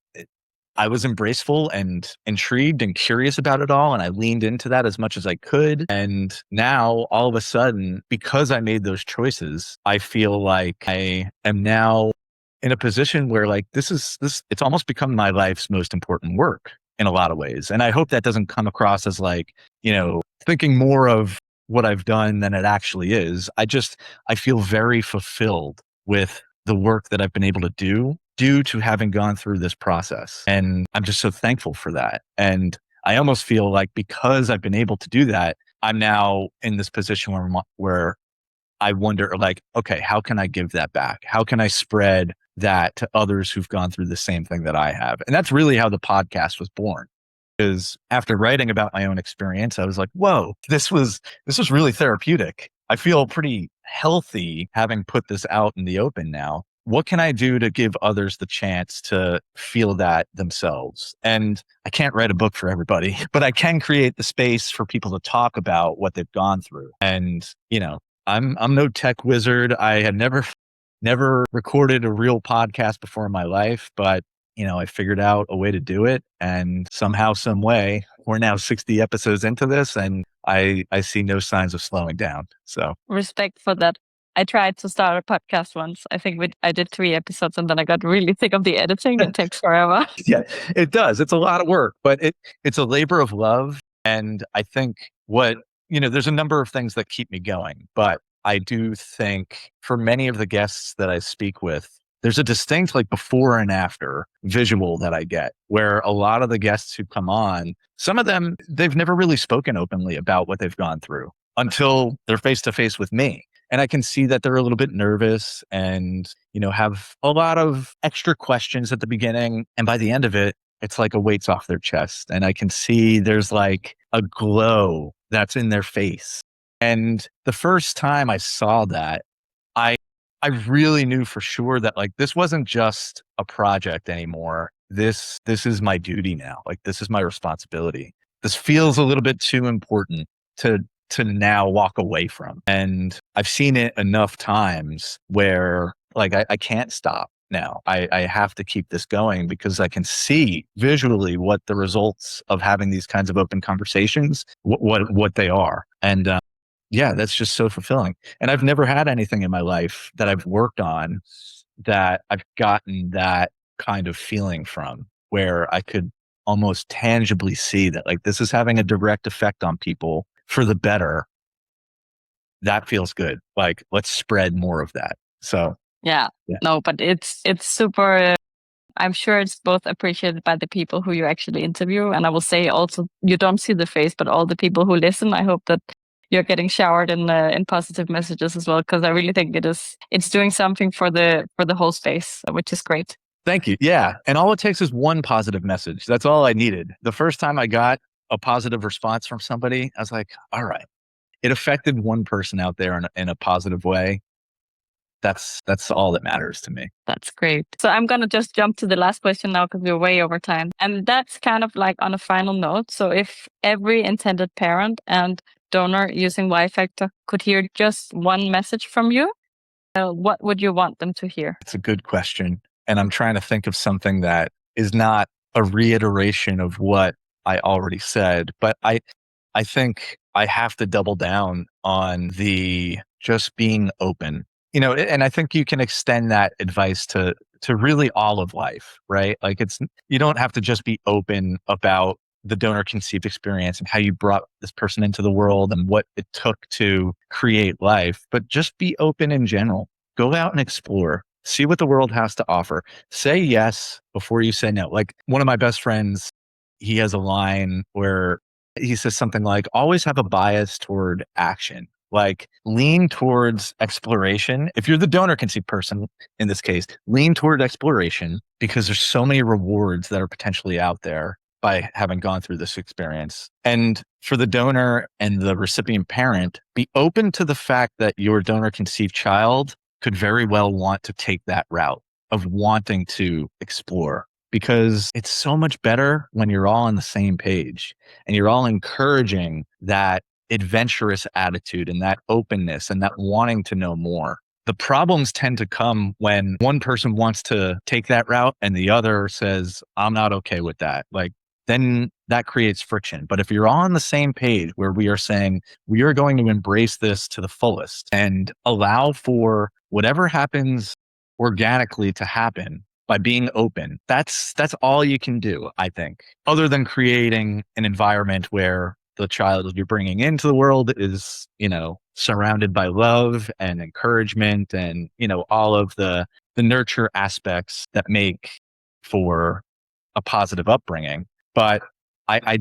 I was embraceful and intrigued and curious about it all. And I leaned into that as much as I could. And now all of a sudden, because I made those choices, I feel like I am now in a position where like it's almost become my life's most important work in a lot of ways. And I hope that doesn't come across as like, thinking more of what I've done than it actually is. I feel very fulfilled with the work that I've been able to do due to having gone through this process. And I'm just so thankful for that. And I almost feel like because I've been able to do that, I'm now in this position where I wonder like, okay, how can I give that back? How can I spread that to others who've gone through the same thing that I have? And that's really how the podcast was born. Because after writing about my own experience, I was like, whoa, this was really therapeutic. I feel pretty healthy having put this out in the open now. What can I do to give others the chance to feel that themselves? And I can't write a book for everybody, but I can create the space for people to talk about what they've gone through. And, I'm no tech wizard. I had never recorded a real podcast before in my life, but I figured out a way to do it. And somehow, some way, we're now 60 episodes into this and I see no signs of slowing down. So Respect for that. I tried to start a podcast once. I think I did 3 episodes and then I got really sick of the editing. It takes forever. yeah, it does. It's a lot of work, but it's a labor of love. And I think there's a number of things that keep me going, but I do think for many of the guests that I speak with, there's a distinct like before and after visual that I get where a lot of the guests who come on, some of them, they've never really spoken openly about what they've gone through until they're face to face with me. And I can see that they're a little bit nervous and, have a lot of extra questions at the beginning. And by the end of it, it's like a weight's off their chest. And I can see there's like a glow that's in their face. And the first time I saw that, I really knew for sure that like this wasn't just a project anymore. This is my duty now. Like this is my responsibility. This feels a little bit too important to now walk away from. And I've seen it enough times where like I can't stop now. I have to keep this going because I can see visually what the results of having these kinds of open conversations, what they are. And yeah, that's just so fulfilling. And I've never had anything in my life that I've worked on that I've gotten that kind of feeling from, where I could almost tangibly see that like this is having a direct effect on people for the better. That feels good. Like let's spread more of that. So Yeah. No, but it's super. I'm sure it's both appreciated by the people who you actually interview. And I will say also, you don't see the face, but all the people who listen, I hope that you're getting showered in positive messages as well, because I really think it's doing something for the whole space, which is great. Thank you. Yeah. And all it takes is one positive message. That's all I needed. The first time I got a positive response from somebody, I was like, all right, it affected one person out there in a positive way. That's all that matters to me. That's great. So I'm going to just jump to the last question now because we're way over time. And that's kind of like on a final note. So if every intended parent and donor using Y Factor could hear just one message from you, what would you want them to hear? It's a good question. and I'm trying to think of something that is not a reiteration of what I already said, but I think I have to double down on the just being open. And I think you can extend that advice to really all of life, right? Like you don't have to just be open about the donor conceived experience and how you brought this person into the world and what it took to create life, but just be open in general. Go out and explore. See what the world has to offer. Say yes before you say no. Like one of my best friends, he has a line where he says something like, always have a bias toward action. Like lean towards exploration. If you're the donor conceived person in this case, lean toward exploration because there's so many rewards that are potentially out there by having gone through this experience. And for the donor and the recipient parent, be open to the fact that your donor conceived child could very well want to take that route of wanting to explore, because it's so much better when you're all on the same page and you're all encouraging that adventurous attitude and that openness and that wanting to know more. The problems tend to come when one person wants to take that route and the other says, I'm not okay with that. Like, then that creates friction. But if you're all on the same page where we are saying we are going to embrace this to the fullest and allow for whatever happens organically to happen by being open, that's all you can do, I think, other than creating an environment where the child you're bringing into the world is, surrounded by love and encouragement and, all of the nurture aspects that make for a positive upbringing. But I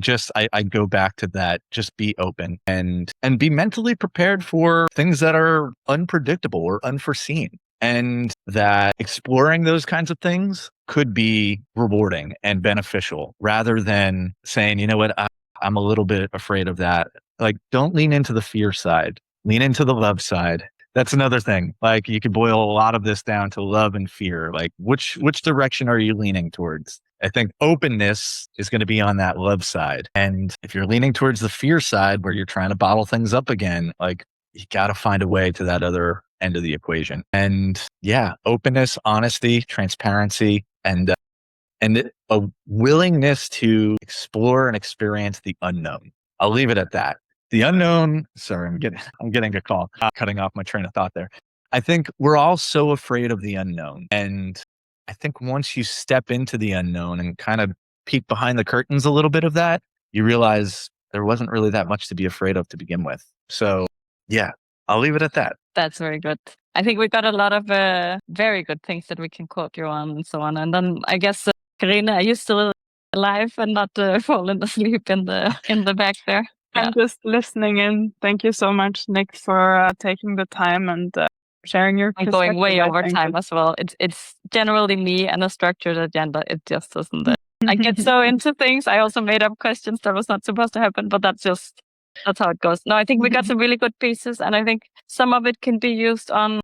go back to that, just be open and be mentally prepared for things that are unpredictable or unforeseen. And that exploring those kinds of things could be rewarding and beneficial rather than saying, you know what, I'm a little bit afraid of that. Like, don't lean into the fear side, lean into the love side. That's another thing. Like, you could boil a lot of this down to love and fear. Like, which direction are you leaning towards? I think openness is going to be on that love side. And if you're leaning towards the fear side where you're trying to bottle things up again, like, you got to find a way to that other end of the equation. And yeah, openness, honesty, transparency, and a willingness to explore and experience the unknown. I'll leave it at that. The unknown. Sorry, I'm getting a call. Cutting off my train of thought there. I think we're all so afraid of the unknown, and I think once you step into the unknown and kind of peek behind the curtains a little bit of that, you realize there wasn't really that much to be afraid of to begin with. So yeah, I'll leave it at that. That's very good. I think we got a lot of very good things that we can quote you on and so on. And then I guess, Karina, are you still alive and not fallen asleep in the back there? I'm just listening in. Thank you so much, Nick, for taking the time and sharing your I'm perspective. going way over time as well. It's generally me and a structured agenda. It just doesn't. I get so into things. I also made up questions that was not supposed to happen, but that's how it goes. No, I think we got some really good pieces, and I think some of it can be used on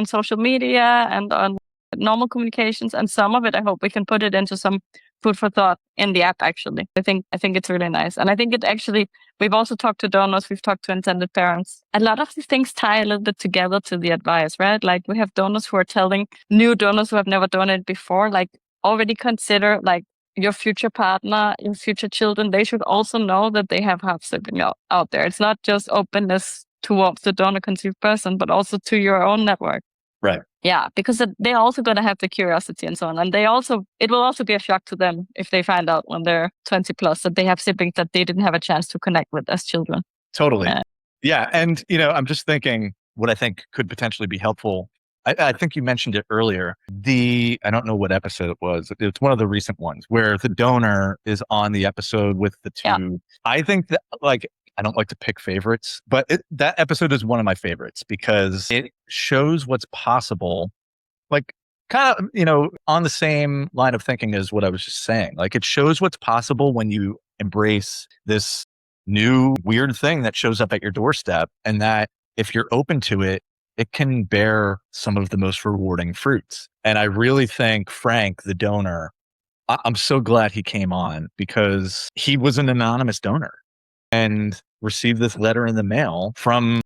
social media and on normal communications, and some of it I hope we can put it into some food for thought in the app. Actually, I think it's really nice, and I think it actually. We've also talked to donors, we've talked to intended parents. A lot of these things tie a little bit together to the advice, right? Like, we have donors who are telling new donors who have never donated before, like, already consider, like, your future partner, your future children, they should also know that they have half sibling out there. It's not just openness towards the donor conceived person, but also to your own network. Right. Yeah, because they're also going to have the curiosity and so on. And it will also be a shock to them if they find out when they're 20 plus that they have siblings that they didn't have a chance to connect with as children. Totally. Yeah. And, I'm just thinking what I think could potentially be helpful. I think you mentioned it earlier. I don't know what episode it was. It's one of the recent ones where the donor is on the episode with the two. Yeah. I think that, like, I don't like to pick favorites, but that episode is one of my favorites because it shows what's possible, like, kind of, on the same line of thinking as what I was just saying. Like, it shows what's possible when you embrace this new weird thing that shows up at your doorstep, and that if you're open to it, it can bear some of the most rewarding fruits. And I really think Frank, the donor, I'm so glad he came on because he was an anonymous donor and received this letter in the mail from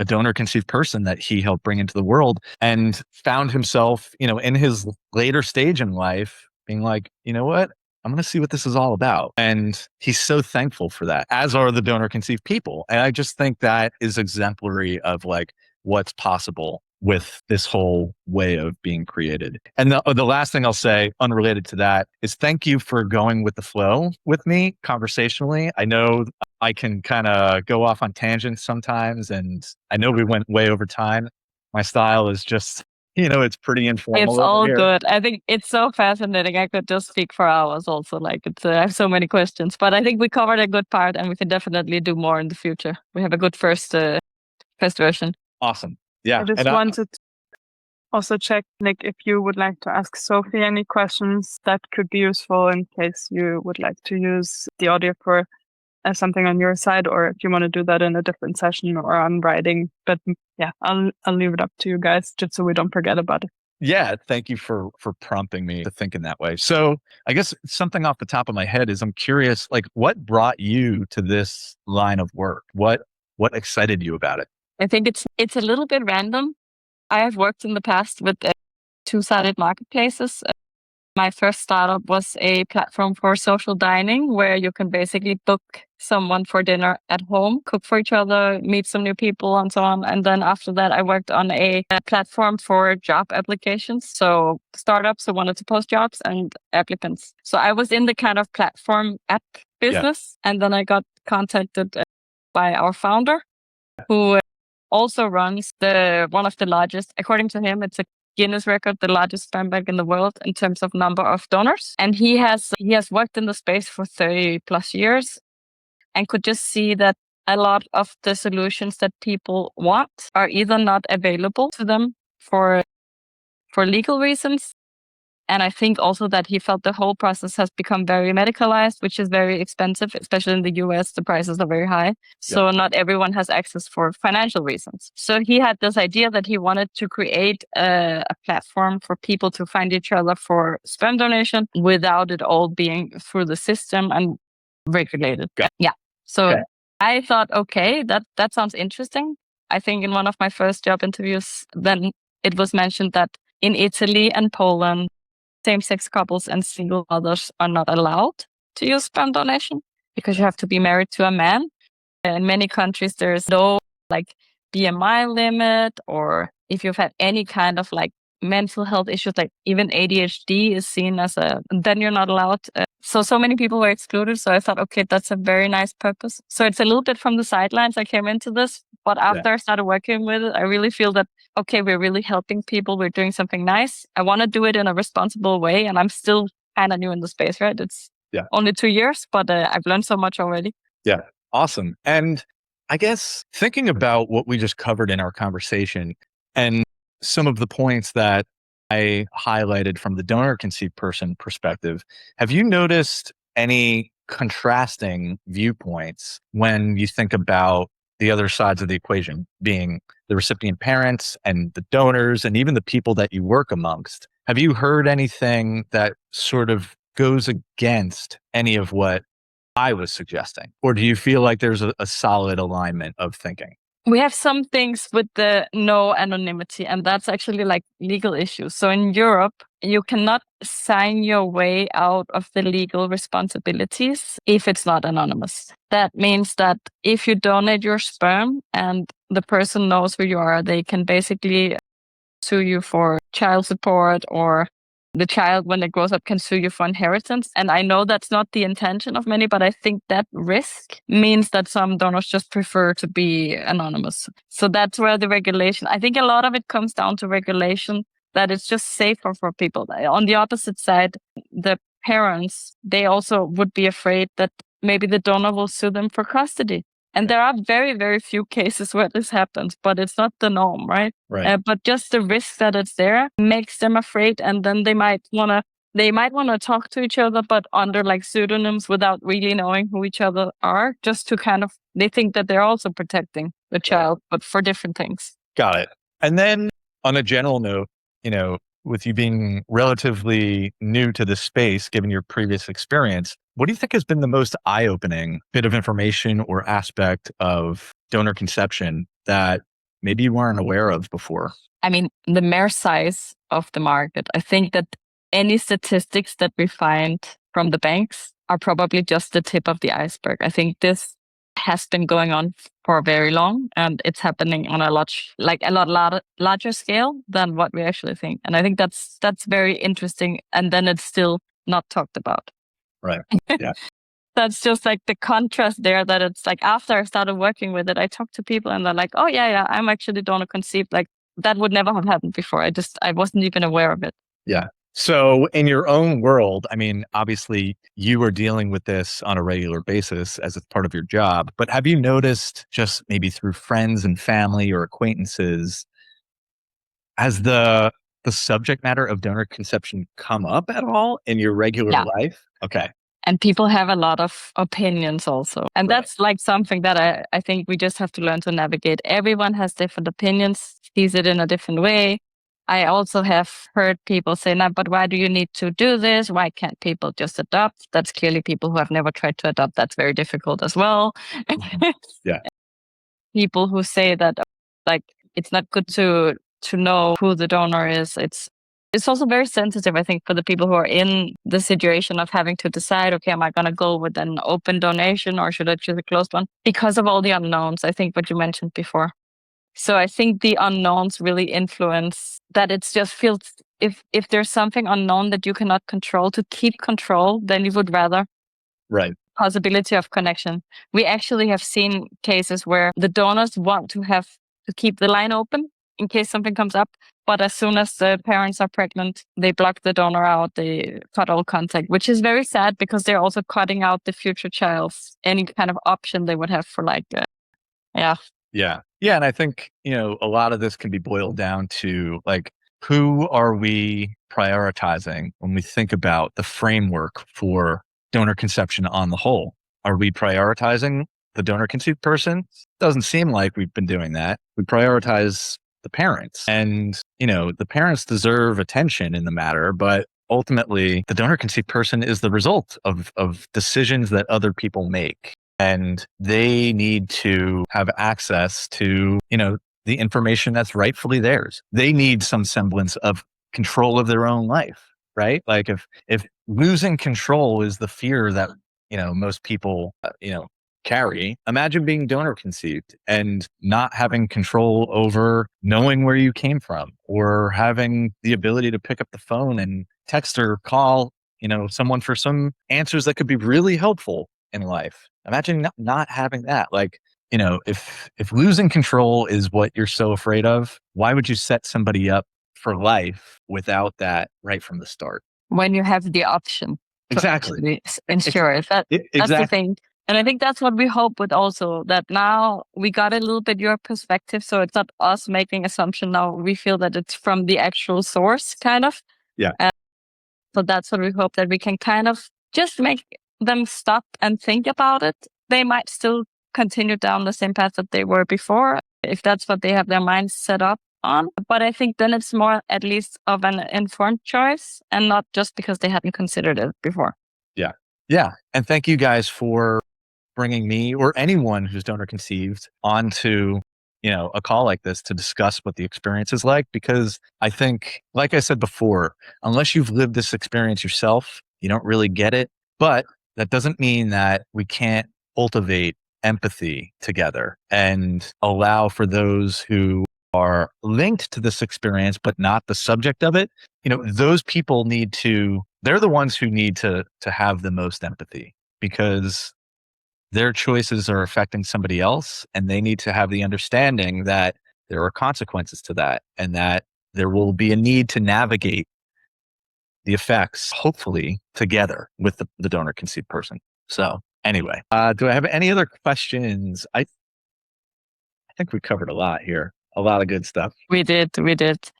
a donor conceived person that he helped bring into the world, and found himself, in his later stage in life being like, you know what? I'm going to see what this is all about. And he's so thankful for that, as are the donor conceived people. And I just think that is exemplary of like what's possible with this whole way of being created. And the last thing I'll say, unrelated to that, is thank you for going with the flow with me conversationally. I know I can kind of go off on tangents sometimes, and I know we went way over time. My style is just, it's pretty informal It's over all here. good. I think it's so fascinating. I could just speak for hours also. Like I have so many questions, but I think we covered a good part and we can definitely do more in the future. We have a good first version. Awesome. Yeah. I just wanted to also check, Nick, if you would like to ask Sophie any questions that could be useful in case you would like to use the audio for something on your side, or if you want to do that in a different session or on writing. But yeah, I'll leave it up to you guys just so we don't forget about it. Yeah, thank you for prompting me to think in that way. So I guess something off the top of my head is I'm curious, like what brought you to this line of work? What excited you about it? I think it's a little bit random. I have worked in the past with two-sided marketplaces. My first startup was a platform for social dining where you can basically book someone for dinner at home, cook for each other, meet some new people and so on. And then after that, I worked on a platform for job applications. So startups who wanted to post jobs and applicants. So I was in the kind of platform app business. Yeah. And then I got contacted by our founder who also runs one of the largest, according to him, it's a Guinness record, the largest sperm bank in the world in terms of number of donors. And he has worked in the space for 30 plus years and could just see that a lot of the solutions that people want are either not available to them for legal reasons. And I think also that he felt the whole process has become very medicalized, which is very expensive, especially in the US. The prices are very high. So not everyone has access for financial reasons. So he had this idea that he wanted to create a platform for people to find each other for sperm donation without it all being through the system and regulated. Okay. Yeah. So I thought, okay, that sounds interesting. I think in one of my first job interviews, then it was mentioned that in Italy and Poland, same-sex couples and single mothers are not allowed to use sperm donation because you have to be married to a man. In many countries, there's no like BMI limit, or if you've had any kind of like mental health issues, like even ADHD is seen as then you're not allowed. So many people were excluded. So I thought, okay, that's a very nice purpose. So it's a little bit from the sidelines I came into this, but after I started working with it, I really feel that, okay, we're really helping people. We're doing something nice. I want to do it in a responsible way. And I'm still kind of new in the space, right? It's only 2 years, but I've learned so much already. Yeah. Awesome. And I guess thinking about what we just covered in our conversation and some of the points that I highlighted from the donor conceived person perspective, have you noticed any contrasting viewpoints when you think about the other sides of the equation, being the recipient parents and the donors and even the people that you work amongst? Have you heard anything that sort of goes against any of what I was suggesting? Or do you feel like there's a solid alignment of thinking? We have some things with the no anonymity, and that's actually like legal issues. So in Europe, you cannot sign your way out of the legal responsibilities if it's not anonymous. That means that if you donate your sperm and the person knows who you are, they can basically sue you for child support, or the child, when it grows up, can sue you for inheritance. And I know that's not the intention of many, but I think that risk means that some donors just prefer to be anonymous. So that's where the regulation, I think a lot of it comes down to regulation, that it's just safer for people. On the opposite side, the parents, they also would be afraid that maybe the donor will sue them for custody. And there are very, very few cases where this happens, but it's not the norm, right? But just the risk that it's there makes them afraid, and then they might want to talk to each other, but under like pseudonyms without really knowing who each other are, just to kind of, they think that they're also protecting the child, but for different things. Got it. And then on a general note, with you being relatively new to this space, given your previous experience, what do you think has been the most eye-opening bit of information or aspect of donor conception that maybe you weren't aware of before? I mean, the mere size of the market, I think that any statistics that we find from the banks are probably just the tip of the iceberg. I think this has been going on for very long, and it's happening on a lot larger scale than what we actually think. And I think that's very interesting. And then it's still not talked about. Right. Yeah. That's just like the contrast there, that it's like after I started working with it, I talked to people and they're like, oh yeah, I'm actually donor conceived. Like that would never have happened before. I wasn't even aware of it. Yeah. So in your own world, I mean, obviously you are dealing with this on a regular basis as it's part of your job, but have you noticed, just maybe through friends and family or acquaintances, has the subject matter of donor conception come up at all in your regular Yeah. life? Okay. And people have a lot of opinions also. And Right. that's like something that I think we just have to learn to navigate. Everyone has different opinions, sees it in a different way. I also have heard people say, no, but why do you need to do this? Why can't people just adopt? That's clearly people who have never tried to adopt. That's very difficult as well. Yeah. People who say that like it's not good to know who the donor is. It's also very sensitive, I think, for the people who are in the situation of having to decide, okay, am I going to go with an open donation or should I choose a closed one? Because of all the unknowns, I think what you mentioned before. So I think the unknowns really influence that. It's just feels, if there's something unknown that you cannot control, to keep control, then you would rather Right. possibility of connection. We actually have seen cases where the donors want to keep the line open in case something comes up. But as soon as the parents are pregnant, they block the donor out, they cut all contact, which is very sad because they're also cutting out the future child's any kind of option they would have for yeah. Yeah. Yeah. And I think, a lot of this can be boiled down to like, who are we prioritizing when we think about the framework for donor conception on the whole? Are we prioritizing the donor conceived person? Doesn't seem like we've been doing that. We prioritize the parents, and, the parents deserve attention in the matter, but ultimately the donor conceived person is the result of decisions that other people make. And they need to have access to, the information that's rightfully theirs. They need some semblance of control of their own life, right? Like if losing control is the fear that, most people, carry, imagine being donor conceived and not having control over knowing where you came from, or having the ability to pick up the phone and text or call, someone for some answers that could be really helpful in life. Imagine not having that. Like, if losing control is what you're so afraid of, why would you set somebody up for life without that right from the start? When you have the option to Exactly. actually ensure it. That's the thing. And I think that's what we hope with also, that now we got a little bit your perspective. So it's not us making assumption now. We feel that it's from the actual source kind of. Yeah. So that's what we hope, that we can kind of just make them stop and think about it. They might still continue down the same path that they were before, if that's what they have their minds set up on. But I think then it's more at least of an informed choice, and not just because they hadn't considered it before. Yeah. Yeah. And thank you guys for bringing me or anyone who's donor conceived onto, a call like this to discuss what the experience is like. Because I think, like I said before, unless you've lived this experience yourself, you don't really get it. But that doesn't mean that we can't cultivate empathy together and allow for those who are linked to this experience, but not the subject of it. Those people they're the ones who need to have the most empathy, because their choices are affecting somebody else, and they need to have the understanding that there are consequences to that, and that there will be a need to navigate the effects, hopefully together with the donor conceived person. So anyway, do I have any other questions? I think we covered a lot here, a lot of good stuff. We did.